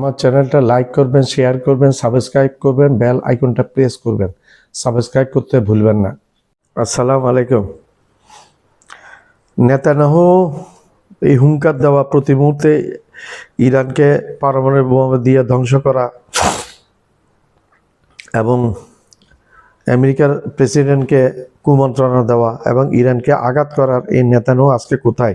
আমার চ্যানেলটা লাইক করবেন, শেয়ার করবেন, সাবস্ক্রাইব করবেন, বেল আইকনটা প্রেস করবেন। সাবস্ক্রাইব করতে ভুলবেন না। আসসালামু আলাইকুম। নেতানিয়াহু এই হুঙ্কার দেওয়া প্রতি মুহূর্তে ইরানকে পারমাণবিক বোমা দিয়ে ধ্বংস করা এবং আমেরিকার প্রেসিডেন্টকে কুমন্ত্রণা দেওয়া এবং ইরানকে আঘাত করার এই নেতানিয়াহু আজকে কোথায়?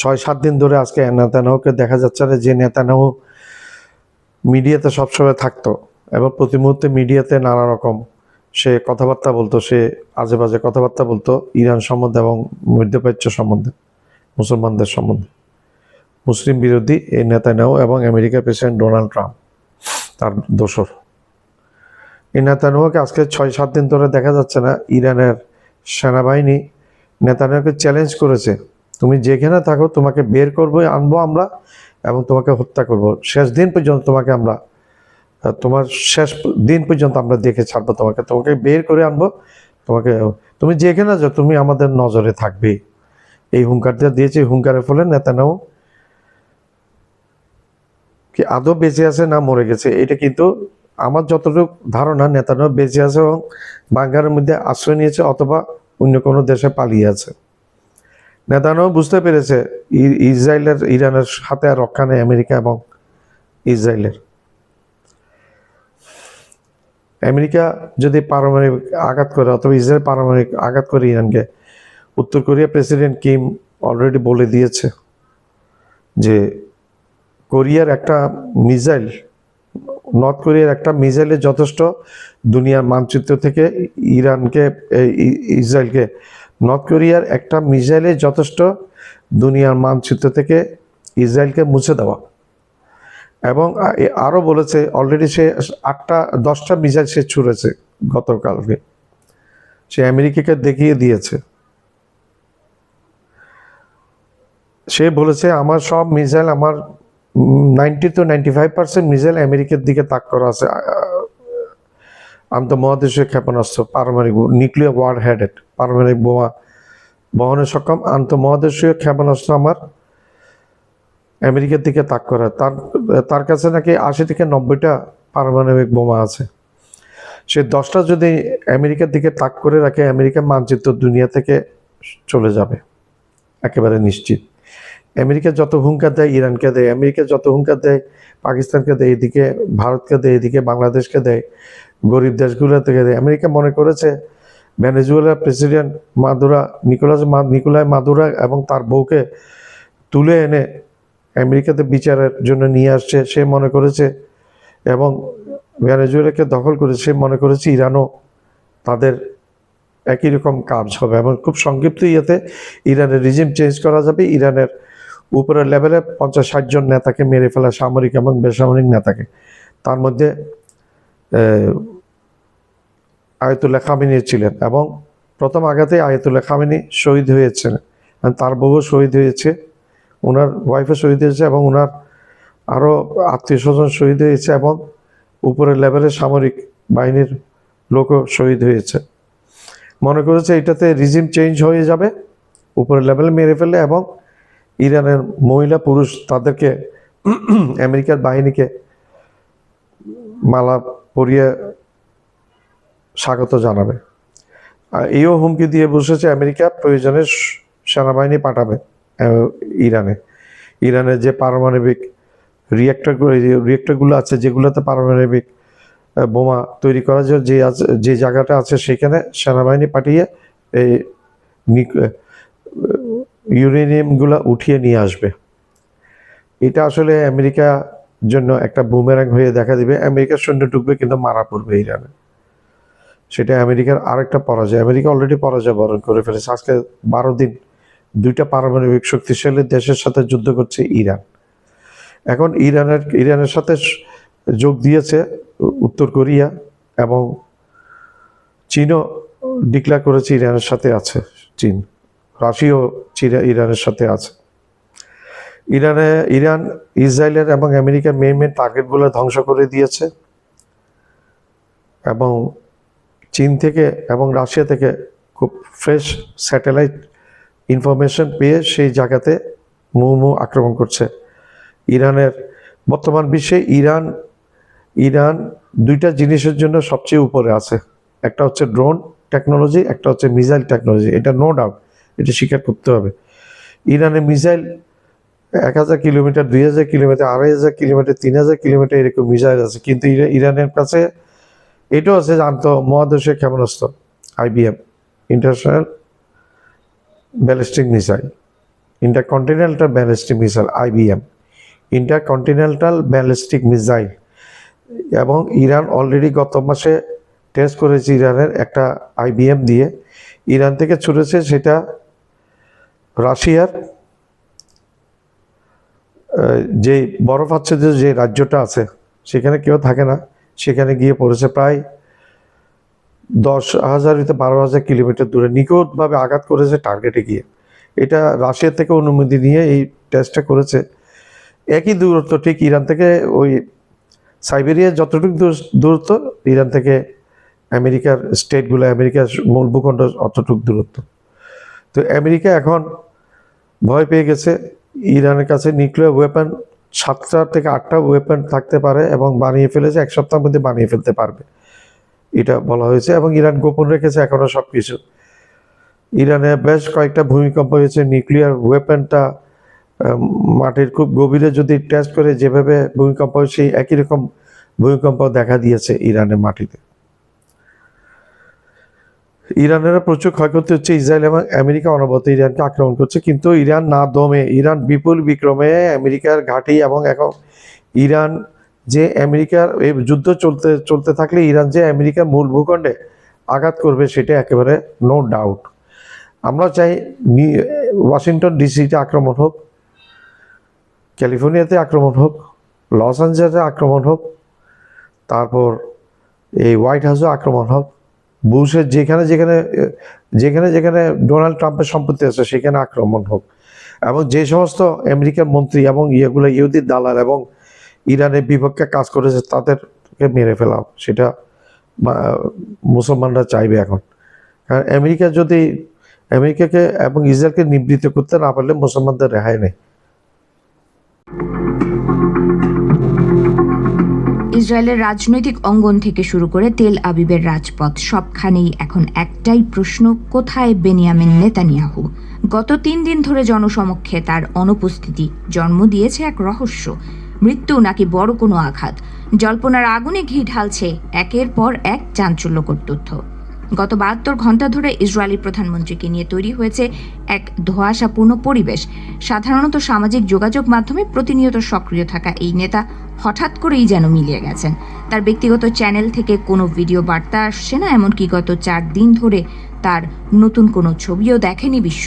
6-7 দিন ধরে আজকে নেতানিয়াহুকে দেখা যাচ্ছে না। যে নেতানিয়াহু মিডিয়াতে সবসময় থাকতো এবং প্রতি মুহূর্তে মিডিয়াতে নানা রকম সে কথাবার্তা বলতো, সে আজে বাজে কথাবার্তা বলতো ইরান সম্বন্ধে এবং মধ্যপ্রাচ্য সম্বন্ধে, মুসলমানদের সম্বন্ধে। মুসলিম বিরোধী এই নেতানিয়াহু এবং আমেরিকার প্রেসিডেন্ট ডোনাল্ড ট্রাম্প তার দোসর। এই নেতানিয়াহুকে আজকে 6-7 দিন ধরে দেখা যাচ্ছে না। ইরানের সেনাবাহিনী নেতানিয়াহুকে চ্যালেঞ্জ করেছে, তুমি যেখানে থাকো তোমাকে বের করবো, আনবো আমরা এবং তোমাকে হত্যা করব। শেষ দিন পর্যন্ত তোমাকে আমরা, তোমার শেষ দিন পর্যন্ত আমরা দেখে ছাড়বো, তোমাকে বের করে আনবো, তুমি যেখানে যাও তুমি আমাদের নজরে থাকবে। এই হুঙ্কারটা দিয়েছে। হুঙ্কারের ফলে নেতানিয়াহু কি আদৌ বেঁচে আছে না মরে গেছে, এটা কিন্তু আমার যতটুকু ধারণা নেতানিয়াহু বেঁচে আছে এবং বাংকারের মধ্যে আশ্রয় নিয়েছে অথবা অন্য কোনো দেশে পালিয়ে আছে। নেতানিয়াহু বুঝতে পেরেছে ইরানের হাতে আর রক্ষা নেই আমেরিকা এবং ইসরায়েলের। আমেরিকা যদি পারমাণবিক আঘাত করে অথবা ইসরায়েল পারমাণবিক আঘাত করে ইরানকে, উত্তর কোরিয়া প্রেসিডেন্ট কিম অলরেডি বলে দিয়েছে যে কোরিয়ার একটা মিসাইল, নর্থ কোরিয়ার একটা মিসাইলের যথেষ্ট দুনিয়ার মানচিত্র থেকে ইসরায়েলকে, নর্থ কোরিয়ার একটা মিসাইলের যথেষ্ট দুনিয়ার মানচিত্র থেকে ইসরায়েলকে মুছে দেওয়া। এবং আরও বলেছে অলরেডি সে 8-10টা মিসাইল সে ছুঁড়েছে গতকালকে, সে আমেরিকাকে দেখিয়ে দিয়েছে। সে বলেছে আমার সব মিসাইল, আমার 90-95% মিসাইল আমেরিকার দিকে তাক করা আছে। আন্তঃমহাদেশীয় ক্ষেপণাস্ত্র, পারমাণবিক নিউক্লিয়ার ওয়ার হেডেড, পারমাণবিক বোমা বহনে সক্ষম আন্তঃমহাদেশীয় ক্ষেপণাস্ত্র আমার আমেরিকার দিকে তাক করা। তার কাছে নাকি 80-90টা পারমাণবিক বোমা আছে। সে 10টা যদি আমেরিকার দিকে তাক করে রাখে, আমেরিকার মানচিত্র দুনিয়া থেকে চলে যাবে একেবারে নিশ্চিত। আমেরিকা যত হুঙ্কার দেয় ইরানকে দেয়, আমেরিকা যত হুঙ্কার দেয় পাকিস্তানকে দেয়, এদিকে ভারতকে দেয়, এদিকে বাংলাদেশকে দেয়, গরিব দেশগুলো থেকে দেয়। আমেরিকা মনে করেছে ভেনেজুয়েলার প্রেসিডেন্ট নিকোলাই মাদুরো এবং তার বউকে তুলে এনে আমেরিকাতে বিচারের জন্য নিয়ে আসছে। সে মনে করেছে এবং ভেনেজুয়েলাকে দখল করেছে, সে মনে করেছে ইরানও তাদের একই রকম কাজ হবে এবং খুব সংক্ষিপ্ত ইয়েতে ইরানের রিজিম চেঞ্জ করা যাবে। ইরানের উপরের লেভেলে 50-60 জন নেতাকে মেরে ফেলা, সামরিক এবং বেসামরিক নেতাকে। তার মধ্যে আয়াতুল্লাহ খামেনি ছিলেন এবং প্রথম আঘাতে আয়াতুল্লাহ খামেনি শহীদ হয়েছেন, তার বউ শহীদ হয়েছে, ওনার ওয়াইফও শহীদ হয়েছে এবং ওনার আরও আত্মীয় স্বজন শহীদ হয়েছে এবং উপরের লেভেলে সামরিক বাহিনীর লোকও শহীদ হয়েছে। মনে করেছে এটাতে রিজিম চেঞ্জ হয়ে যাবে, উপরের লেভেলে মেরে ফেলে এবং ইরানের মহিলা পুরুষ তাদেরকে আমেরিকার বাহিনীকে মালা পরিয়ে স্বাগত জানাবে। আর এইও হুমকি দিয়ে বসেছে আমেরিকা প্রয়োজনে সেনাবাহিনী পাঠাবে ইরানের যে পারমাণবিক রিয়েক্টরগুলো আছে, যেগুলোতে পারমাণবিক বোমা তৈরি করার জন্য যে জায়গাটা আছে সেখানে সেনাবাহিনী পাঠিয়ে এই ইউরেনিয়ামগুলো উঠিয়ে নিয়ে আসবে। এটা আসলে আমেরিকার জন্য একটা বুমেরাং হয়ে দেখা দিবে। আমেরিকার সৈন্য ঢুকবে কিন্তু মারা পড়বে ইরানে। সেটা আমেরিকার আরেকটা পরাজয়। আমেরিকা অলরেডি পরাজয় বরণ করে ফেলেছে। আজকে 12 দিন 2টা পারমাণবিক শক্তিশালী দেশের সাথে যুদ্ধ করছে ইরান। এখন ইরানের সাথে যোগ দিয়েছে উত্তর কোরিয়া এবং চীনও ডিক্লেয়ার করেছে ইরানের সাথে আছে। রাশিয়াও ইরানের সাথে আছে। ইরান ইসরায়েলের এবং আমেরিকার মেন টার্গেটগুলো ধ্বংস করে দিয়েছে এবং চীন থেকে এবং রাশিয়া থেকে খুব ফ্রেশ স্যাটেলাইট ইনফরমেশন পেয়ে সেই জায়গাতে আক্রমণ করছে। ইরানের বর্তমান বিশ্বে ইরান দুইটা জিনিসের জন্য সবচেয়ে উপরে আছে। একটা হচ্ছে ড্রোন টেকনোলজি, একটা হচ্ছে মিসাইল টেকনোলজি। এটা নো ডাউট, এটা স্বীকার করতে হবে। ইরানের missile 1000 kilometre, 2000 kilometre, 2500 kilometre, 3000 kilometre এরকম মিসাইল আছে। কিন্তু ইরানের কাছে এটাও আছে যে আন্তঃমহাদেশীয় ক্ষেপণাস্ত্র IBM, international ballistic missile, intercontinental ballistic missile IBM, intercontinental ballistic missile. এবং ইরান অলরেডি গত মাসে টেস্ট করেছে ইরানের একটা IBM দিয়ে। ইরান থেকে ছুটেছে সেটা রাশিয়ার যে বরফ আচ্ছাদিত যে রাজ্যটা আছে সেখানে কেউ থাকে না, সেখানে গিয়ে পড়েছে প্রায় 10,000 হইতে 12,000 কিলোমিটার দূরে, নিখুঁতভাবে আঘাত করেছে টার্গেটে গিয়ে। এটা রাশিয়া থেকে অনুমতি নিয়ে এই টেস্টটা করেছে। একই দূরত্ব ঠিক ইরান থেকে ওই সাইবেরিয়ার যতটুকু দূরত্ব, ইরান থেকে আমেরিকার স্টেটগুলো, আমেরিকার মূল ভূখণ্ড অতটুকু দূরত্ব। তো আমেরিকা এখন ভয় পেয়ে গেছে। ইরানের কাছে নিউক্লিয়ার ওয়েপন 7টা থেকে 8টা ওয়েপন থাকতে পারে এবং বানিয়ে ফেলেছে, 1 সপ্তাহের মধ্যে বানিয়ে ফেলতে পারবে, এটা বলা হয়েছে। এবং ইরান গোপন রেখেছে এখনও সব কিছু। ইরানে বেশ কয়েকটা ভূমিকম্প হয়েছে। নিউক্লিয়ার ওয়েপনটা মাটির খুব গভীরে যদি টেস্ট করে যেভাবে ভূমিকম্প হয়, সেই একই রকম ভূমিকম্প দেখা দিয়েছে ইরানের মাটিতে। ইরানেরও প্রচুর ক্ষয়ক্ষতি হচ্ছে। ইসরায়েল এবং আমেরিকা অনবরত ইরানকে আক্রমণ করছে, কিন্তু ইরান না দমে, ইরান বিপুল বিক্রমে আমেরিকার ঘাঁটি। এবং এখন ইরান যে আমেরিকার এই যুদ্ধ চলতে থাকলে ইরান যে আমেরিকার মূল ভূখণ্ডে আঘাত করবে সেটা একেবারে নো ডাউট। আমরা চাই ওয়াশিংটন ডিসিতে আক্রমণ হোক, ক্যালিফোর্নিয়াতে আক্রমণ হোক, লস অ্যাঞ্জেলেসে আক্রমণ হোক, তারপর এই হোয়াইট হাউসে আক্রমণ হোক, বুশের যেখানে যেখানে যেখানে যেখানে ডোনাল্ড ট্রাম্পের সম্পত্তি আছে সেখানে আক্রমণ হোক। এবং যে সমস্ত আমেরিকার মন্ত্রী এবং ইয়েগুলো ইহুদির দালাল এবং ইরানের বিপক্ষে কাজ করেছে তাদেরকে মেরে ফেলা হোক, সেটা মুসলমানরা চাইবে এখন। কারণ আমেরিকাকে এবং ইসরায়েলকে নিবৃত্ত করতে না পারলে মুসলমানদের রেহাই নেই। ইসরায়েলের রাজনৈতিক অঙ্গন থেকে শুরু করে তেল আবিবের রাজপথ, সবখানেই এখন একটাই প্রশ্ন, কোথায় বেনিয়ামিন নেতানিয়াহু? গত 3 দিন ধরে জনসমক্ষে তার অনুপস্থিতি জন্ম দিয়েছে এক রহস্য। মৃত্যু নাকি বড় কোনো আঘাত? জল্পনার আগুনে ঘি ঢালছে একের পর এক চাঞ্চল্যকর তথ্য। গত 72 ঘন্টা ধরে ইসরায়েলি প্রধানমন্ত্রীকে নিয়ে তৈরি হয়েছে এক ধোঁয়াশাপূর্ণ পরিবেশ। সাধারণত সামাজিক যোগাযোগ মাধ্যমে প্রতিনিয়ত সক্রিয় থাকা এই নেতা হঠাৎ করেই যেন মিলিয়ে গেছেন। তার ব্যক্তিগত চ্যানেল থেকে কোনো ভিডিও বার্তা আসছে না, এমনকি গত 4 দিন ধরে তার নতুন কোনো ছবিও দেখেনি বিশ্ব।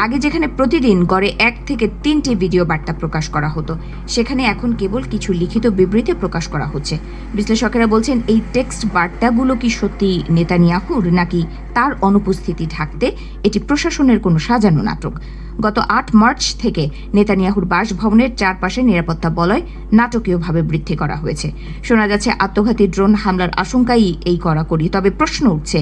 আগে যেখানে প্রতিদিন গড়ে 1 থেকে 3টি ভিডিও বার্তা প্রকাশ করা হতো, সেখানে এখন কেবল কিছু লিখিত বিবৃতি প্রকাশ করা হচ্ছে। বিশ্লেষকেরা বলছেন, এই টেক্সট বার্তাগুলো কি সত্যি নেতানিয়াহুর, নাকি তার অনুপস্থিতি ঢাকতে এটি প্রশাসনের কোনো সাজানো নাটক? গত 8 মার্চ থেকে নেতানিয়াহুর বাসভবনের চারপাশে নিরাপত্তা বলয় নাটকীয়ভাবে বৃদ্ধি করা হয়েছে। শোনা যাচ্ছে আত্মঘাতী ড্রোন হামলার আশঙ্কাই এই কড়াকড়ি। তবে প্রশ্ন উঠছে,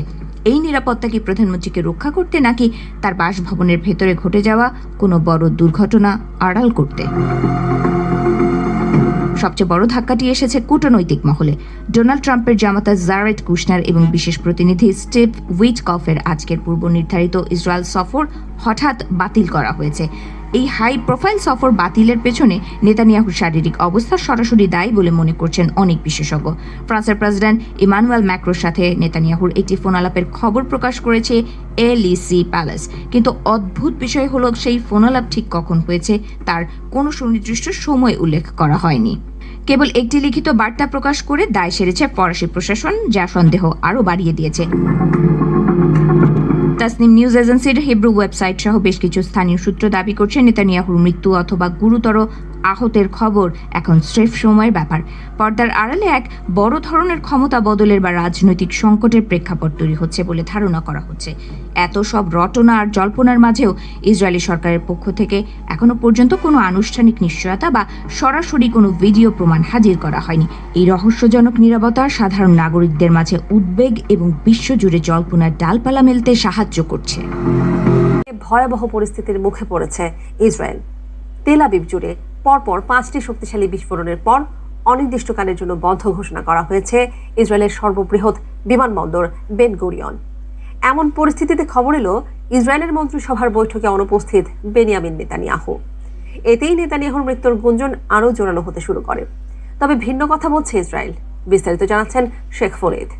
এই নিরাপত্তা কি প্রধানমন্ত্রীকে রক্ষা করতে, নাকি তার বাসভবনের ভেতরে ঘটে যাওয়া কোনো বড় দুর্ঘটনা আড়াল করতে? সবচেয়ে বড় ধাক্কাটি এসেছে কূটনৈতিক মহলে। ডোনাল্ড ট্রাম্পের জামাতা জারেড কুশনার এবং বিশেষ প্রতিনিধি স্টিভ উইটকফের আজকের পূর্ব নির্ধারিত ইসরায়েল সফর হঠাৎ বাতিল করা হয়েছে। এই হাই প্রোফাইল সফর বাতিলের পেছনে নেতানিয়াহুর শারীরিক অবস্থা সরাসরি দায়ী বলে মনে করছেন অনেক বিশেষজ্ঞ। ফ্রান্সের প্রেসিডেন্ট ইমানুয়েল ম্যাক্রোর সাথে নেতানিয়াহুর একটি ফোন আলাপের খবর প্রকাশ করেছে এলইসি প্যালেস। কিন্তু অদ্ভুত বিষয় হলো, সেই ফোন আলাপ ঠিক কখন হয়েছে তার কোনো সুনির্দিষ্ট সময় উল্লেখ করা হয়নি। কেবল একটি লিখিত বার্তা প্রকাশ করে দায় সেরেছে ফরাসি প্রশাসন, যা সন্দেহ আরও বাড়িয়ে দিয়েছে। তাসনিম নিউজ এজেন্সির হিব্রু ওয়েবসাইট সহ বেশ কিছু স্থানীয় সূত্র দাবি করছে, নেতানিয়াহুর মৃত্যু অথবা গুরুতর আহতের খবর এখন স্রেফ সময়ের ব্যাপার। পর্দার আড়ালে এক বড় ধরনের ক্ষমতা বদলের বা রাজনৈতিক সংকটের প্রেক্ষাপট তৈরি হচ্ছে বলে ধারণা করা হচ্ছে। এত সব রটনা আর জল্পনার মাঝেও ইসরায়েলি সরকারের পক্ষ থেকে এখনো পর্যন্ত কোনো আনুষ্ঠানিক নিশ্চয়তা বা সরাসরি কোনো ভিডিও প্রমাণ হাজির করা হয়নি। এই রহস্যজনক নীরবতা সাধারণ নাগরিকদের মাঝে উদ্বেগ এবং বিশ্বজুড়ে জল্পনার ডালপালা মেলতে সাহায্য করছে। ভয়াবহ পরিস্থিতির মুখে পড়েছে ইসরায়েল। তেল আবিব জুড়ে পরপর 5টি শক্তিশালী বিস্ফোরণের পর অনির্দিষ্টকালের জন্য বন্ধ ঘোষণা করা হয়েছে ইসরায়েলের সর্ববৃহৎ বিমানবন্দর বেন গুরিয়ন। এমন পরিস্থিতিতে খবর এলো ইসরায়েলের মন্ত্রিসভার বৈঠকে অনুপস্থিত বেনিয়ামিন নেতানিয়াহু। এতেই নেতানিয়াহুর মৃত্যুর গুঞ্জন আরও জোরালো হতে শুরু করে। তবে ভিন্ন কথা বলছে ইসরায়েল। বিস্তারিত জানাচ্ছেন শেখ ফরিদ।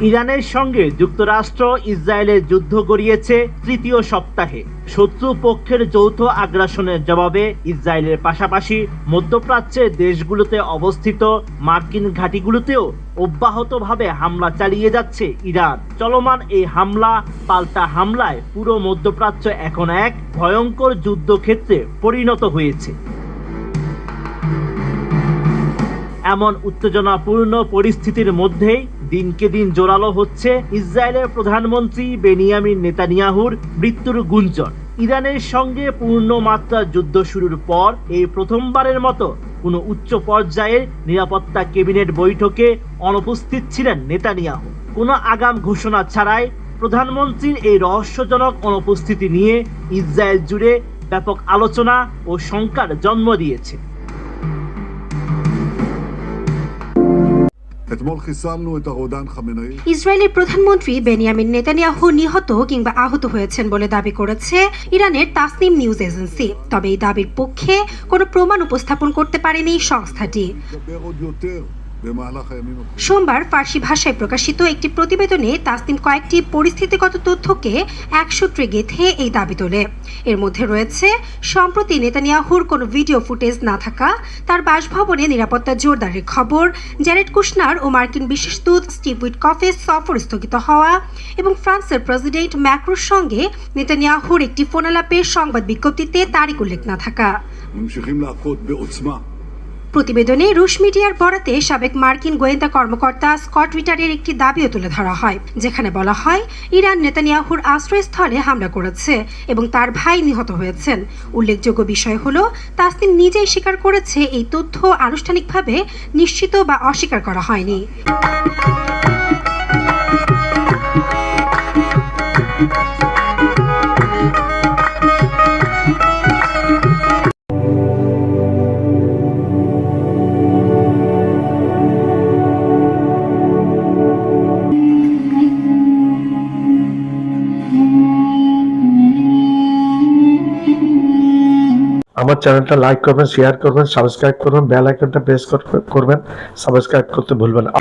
ইরানের সঙ্গে যুক্তরাষ্ট্র ইসরায়েলের যুদ্ধ গড়িয়েছে তৃতীয় সপ্তাহে। শত্রু পক্ষের যৌথ আগ্রাসনের জবাবে ইসরায়েলের পাশাপাশি মধ্যপ্রাচ্যের দেশগুলোতে অবস্থিত মার্কিন ঘাঁটিগুলোতেও অব্যাহতভাবে হামলা চালিয়ে যাচ্ছে ইরান। চলমান এই হামলা পাল্টা হামলায় পুরো মধ্যপ্রাচ্য এখন এক ভয়ঙ্কর যুদ্ধক্ষেত্রে পরিণত হয়েছে। এমন উত্তেজনাপূর্ণ পরিস্থিতির মধ্যেই দিনকে দিন জোরালো হচ্ছে ইসরায়েলের প্রধানমন্ত্রী বেনিয়ামিন নেতানিয়াহুর মৃত্যুর গুঞ্জন। ইরানের সঙ্গে পূর্ণ মাত্রার যুদ্ধ শুরুর পর এই প্রথমবারের মতো কোনো উচ্চ পর্যায়ের নিরাপত্তা ক্যাবিনেট বৈঠকে অনুপস্থিত ছিলেন নেতানিয়াহু। কোনো আগাম ঘোষণা ছাড়াই প্রধানমন্ত্রীর এই রহস্যজনক অনুপস্থিতি নিয়ে ইসরায়েল জুড়ে ব্যাপক আলোচনা ও শঙ্কার জন্ম দিয়েছে। ইসরায়েলের প্রধানমন্ত্রী বেনিয়ামিন নেতানিয়াহু নিহত কিংবা আহত হয়েছেন বলে দাবি করেছে ইরানের তাসনিম নিউজ এজেন্সি। তবে এই দাবির পক্ষে কোনো প্রমাণ উপস্থাপন করতে পারেনি সংস্থাটি। সোমবার ফার্সি ভাষায় প্রকাশিত একটি প্রতিবেদনে তাসনিম কয়েকটি পরিস্থিতিগত তথ্যকে এক সূত্রে গেঁথে এই দাবি তোলে। এর মধ্যে রয়েছে সম্প্রতি নেতানিয়াহুর কোনো ভিডিও ফুটেজ না থাকা, তার বাসভবনে নিরাপত্তা জোরদারের খবর, জ্যারেড কুশনার ও মার্কিন বিশেষ দূত স্টিভ উইটকফের সফর স্থগিত হওয়া এবং ফ্রান্সের প্রেসিডেন্ট ম্যাক্রোর সঙ্গে নেতানিয়াহুর একটি ফোনালাপের সংবাদ বিজ্ঞপ্তিতে তারিখ উল্লেখ না থাকা। প্রতিবেদনে রুশ মিডিয়ার বরাতে সাবেক মার্কিন গোয়েন্দা কর্মকর্তা স্কট রিটারের একটি দাবিও তুলে ধরা হয়, যেখানে বলা হয় ইরান নেতানিয়াহুর আশ্রয়স্থলে হামলা করেছে এবং তার ভাই নিহত হয়েছেন। উল্লেখযোগ্য বিষয় হলো তাসনিম নিজেই স্বীকার করেছে এই তথ্য আনুষ্ঠানিকভাবে নিশ্চিত বা অস্বীকার করা হয়নি। আমার চ্যানেলটা লাইক করবেন, শেয়ার করবেন, সাবস্ক্রাইব করবেন, বেল আইকনটা প্রেস করবেন। সাবস্ক্রাইব করতে ভুলবেন না।